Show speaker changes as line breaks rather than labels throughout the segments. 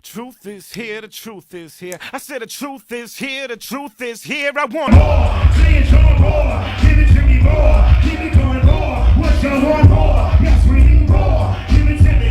Truth is here, the truth is here. I said the truth is here, the truth is here. I want more.
Say it on more. Give it to me more. Keep it going more. What you want more? Yes, we need more. Give it to me.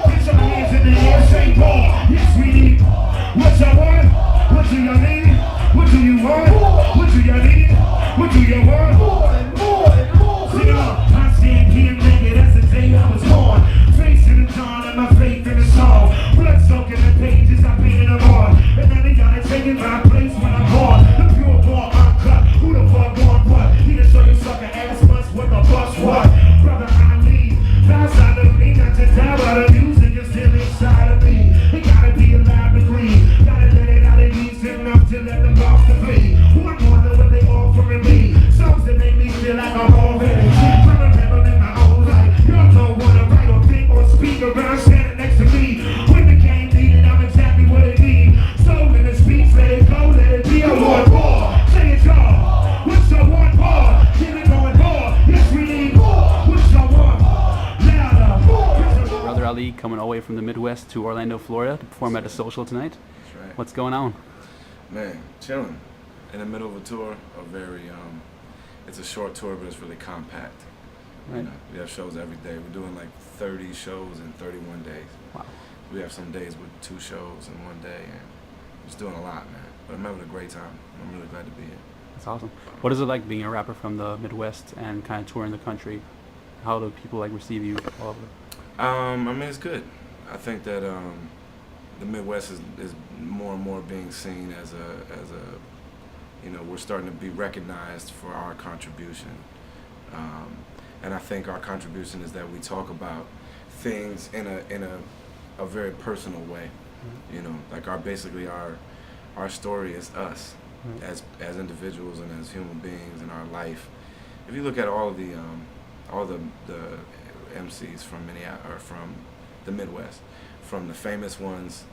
Get your hands in the air, say more. Yes, we need more. What you want? What do you need? What do you want? What do you need? What do you want? More and more and more. Sing it up. I stand here naked as the day I was born. Facing the dawn and my faith in the song. Blood soaking the pages, I painted them on. And then they gotta take it my place when I'm born. The pure born uncut. Who the fuck want what? He can show you sucker ass bust what the bus what? Brother, I leave. Outside of me, not to die, but the music is still inside of me. It gotta be alive to breathe. Gotta let it out of these enough to let them off the plea. One more than what they offering me. Songs that make me feel like I'm already. I'm a rebel in my own life. Y'all don't wanna write or think or speak around standing next to me. When the game needed, I'm exactly what it needs. Soul in the speech, let it go, let it be. I want more. Say it, y'all. What's your one more? Keep it going more. Yes, we need more. What's your one? Louder. More.
Brother Ali coming all the way from the Midwest to Orlando, Florida to perform at a social tonight.
That's right.
What's going on?
Man, chilling. In the middle of a tour, it's a short tour, but it's really compact.
Right.
You know, we have shows every day. We're doing like 30 shows in 31 days.
Wow.
We have some days with 2 shows in one day, and just doing a lot, man. But I'm having a great time. I'm really glad to be here.
That's awesome. What is it like being a rapper from the Midwest and kind of touring the country? How do people like receive you all over?
I mean, it's good. I think that the Midwest is more and more being seen as a, you know, we're starting to be recognized for our contribution. And I think our contribution is that we talk about things in a very personal way.
Mm-hmm.
You know, like our story is us as individuals and as human beings in our life. If you look at all the MCs from Minneapolis or from the Midwest, from the famous ones,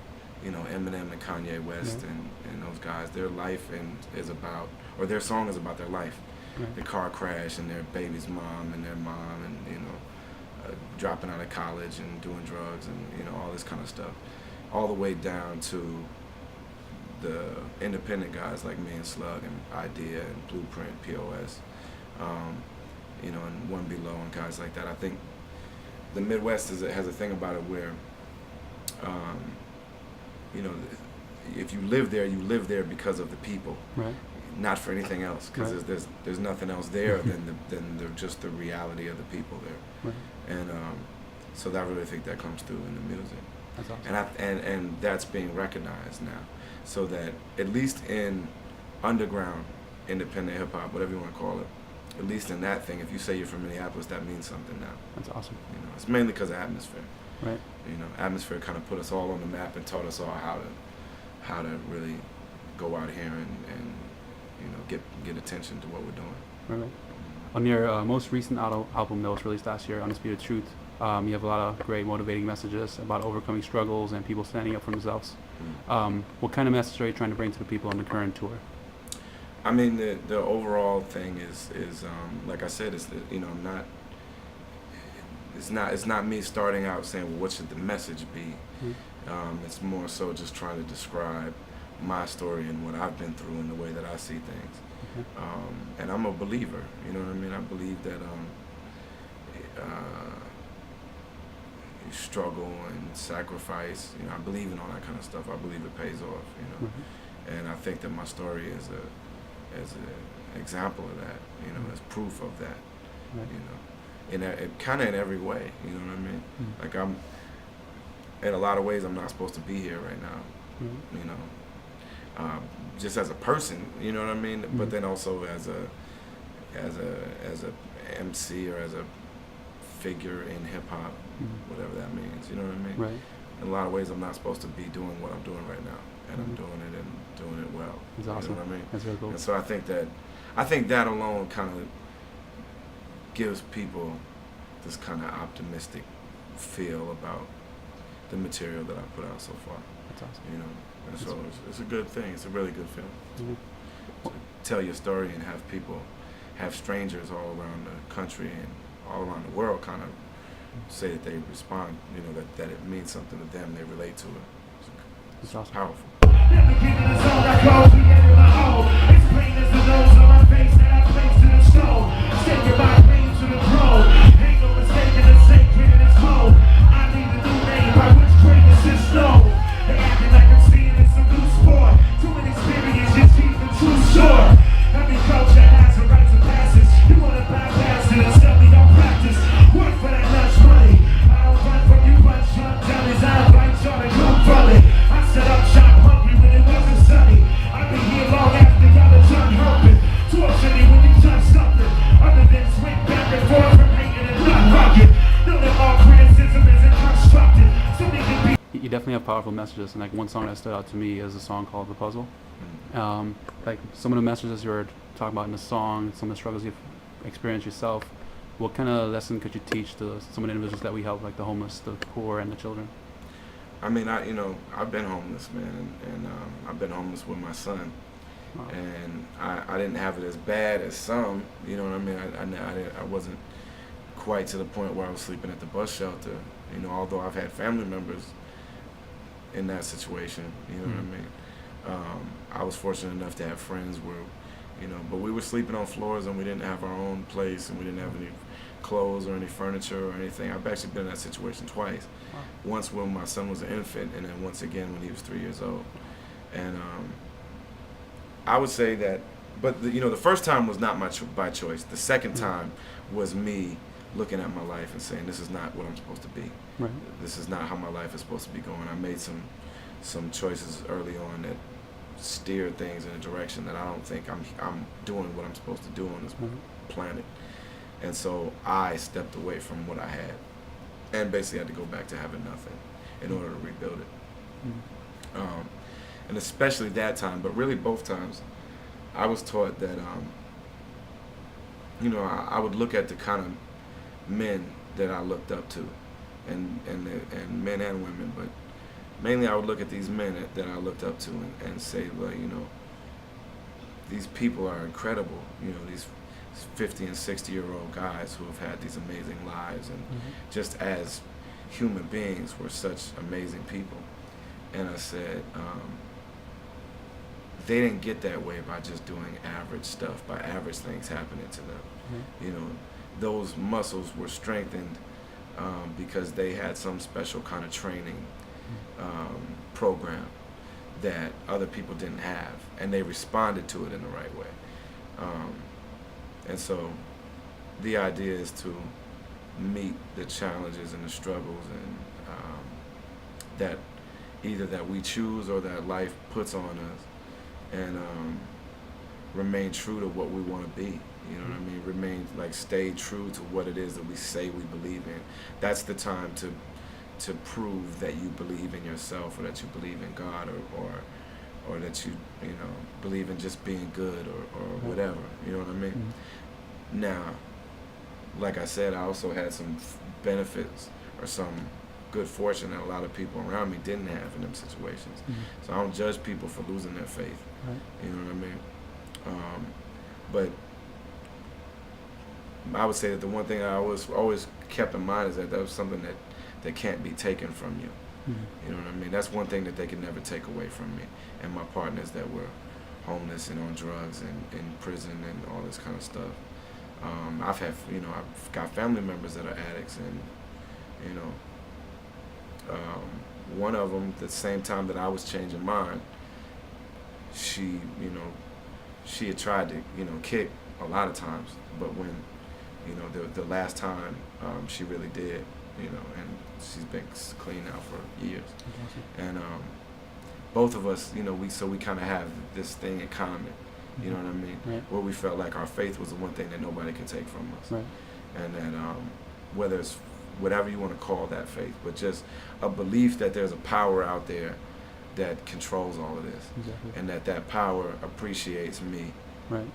you know, Eminem and Kanye West and those guys, their life is about, or their song is about their life.
Right.
The car crash and their baby's mom and their mom and, you know, dropping out of college and doing drugs and, you know, all this kind of stuff. All the way down to the independent guys like me and Slug and Idea and Blueprint, POS, you know, and One Below and guys like that. I think the Midwest has a thing about it where, you know, if you live there because of the people.
Right.
Not for anything else, because
Right.
there's nothing else there than just the reality of the people there,
Right.
and so I really think that comes through in the music,
That's awesome.
and that's being recognized now, so that at least in underground, independent hip hop, whatever you want to call it, at least in that thing, if you say you're from Minneapolis, that means something now.
That's awesome.
You know, it's mainly because of Atmosphere.
Right.
You know, Atmosphere kind of put us all on the map and taught us all how to really go out here and you know, get attention to what we're doing.
Right. On your most recent album that was released last year, Undisputed Truth, you have a lot of great motivating messages about overcoming struggles and people standing up for themselves. What kind of message are you trying to bring to the people on the current tour?
I mean, the overall thing is like I said, you know, it's not me starting out saying, well, what should the message be? It's more so just trying to describe my story and what I've been through and the way that I see things. And I'm a believer, you know what I mean? I believe that you struggle and sacrifice, you know, I believe in all that kind of stuff. I believe it pays off, you know. And I think that my story is an example of that, you know, as proof of that, you know, kind of in every way, you know what I mean? Like in a lot of ways, I'm not supposed to be here right now, you know. Just as a person, you know what I mean? But then also as a MC or as a figure in hip hop, whatever that means, you know what I mean?
Right.
In a lot of ways, I'm not supposed to be doing what I'm doing right now, and I'm doing it and doing it well.
That's awesome.
You know what I mean?
That's really cool.
And so I think that alone kind of gives people this kind of optimistic feel about the material that I put out so far.
That's awesome.
You know, and so it's a good thing. It's a really good feeling. To tell your story and have strangers all around the country and all around the world kind of say that they respond, you know, that it means something to them, they relate to it.
It's awesome.
Powerful.
Never get in the zone, I close, we get in the hole. It's plain as the nose on my face that I place to the stone. Say goodbye, pain to the throne. Ain't no mistake in the sacred and it's cold. I need a new name by which greatness is known. They acting like I'm seeing it's a new sport. Too many experience, your teeth and too short. Every culture has a right to passage. You wanna bypass it and tell me don't practice. Work for that lunch money. I don't run from you, but shut down his eye, right, y'all to come from it. I set up shop hungry when it wasn't sunny. I've been here long after y'all are done humping. Torture me when you touch something other than swing back and forth from hating and not rocking. Know that all criticism isn't constructive. So they can be
You definitely have powerful messages, and like one song that stood out to me is a song called "The Puzzle." Like some of the messages you were talking about in the song, some of the struggles you've experienced yourself. What kind of lesson could you teach to some of the individuals that we help, like the homeless, the poor, and the children?
I mean, I've been homeless, man, and I've been homeless with my son,
Wow.
and I didn't have it as bad as some, you know what I mean? I wasn't quite to the point where I was sleeping at the bus shelter, you know, although I've had family members in that situation, you know what I mean? I was fortunate enough to have friends where, you know, but we were sleeping on floors and we didn't have our own place and we didn't have any clothes or any furniture or anything. I've actually been in that situation twice.
Wow.
Once when my son was an infant, and then once again when he was 3 years old. And I would say that, but the first time was not by choice. The second time was me looking at my life and saying, this is not what I'm supposed to be.
Right.
This is not how my life is supposed to be going. I made some choices early on that steered things in a direction that I don't think I'm doing what I'm supposed to do on this planet. And so I stepped away from what I had and basically had to go back to having nothing in order to rebuild it. And especially that time, but really both times, I was taught that, I would look at the kind of men that I looked up to, and men and women, but mainly I would look at these men that I looked up to and say, well, these people are incredible, these 50 and 60-year-old guys who have had these amazing lives, and just as human beings were such amazing people. And I said, they didn't get that way by just doing average stuff, by average things happening to them. Those muscles were strengthened because they had some special kind of training program that other people didn't have, and they responded to it in the right way. And so the idea is to meet the challenges and the struggles and that either that we choose or that life puts on us, and remain true to what we want to be. You know what I mean? Stay true to what it is that we say we believe in. That's the time to prove that you believe in yourself, or that you believe in God, or that you believe in just being good, or whatever. You know what I mean? Now, like I said, I also had some benefits or some good fortune that a lot of people around me didn't have in them situations. So I don't judge people for losing their faith.
Right.
You know what I mean? But I would say that the one thing I always kept in mind is that was something that can't be taken from you. You know what I mean? That's one thing that they can never take away from me and my partners that were homeless and on drugs and in prison and all this kind of stuff. I've got family members that are addicts, and one of them, the same time that I was changing mine, she had tried to kick a lot of times, but when the last time she really did, and she's been clean now for years. And both of us, we kind of have this thing in common. You know what I mean?
Right.
Where we felt like our faith was the one thing that nobody could take from us.
Right.
And that whether it's whatever you want to call that faith, but just a belief that there's a power out there that controls all of this.
Exactly.
And that power appreciates me,
Right.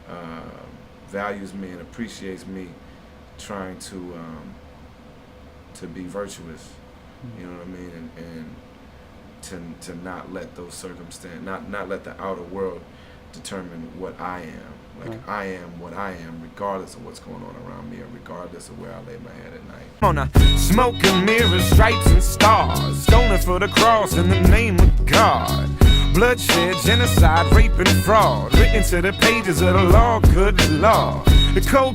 values me and appreciates me trying to be virtuous. You know what I mean? And to not let those circumstances, not let the outer world determine what I am. Like,
Right.
I am what I am, regardless of what's going on around me, or regardless of where I lay my head at night.
On a smoke and mirrors, stripes and stars, stoning for the cross in the name of God. Bloodshed, genocide, rape and fraud, written to the pages of the law, good law. The code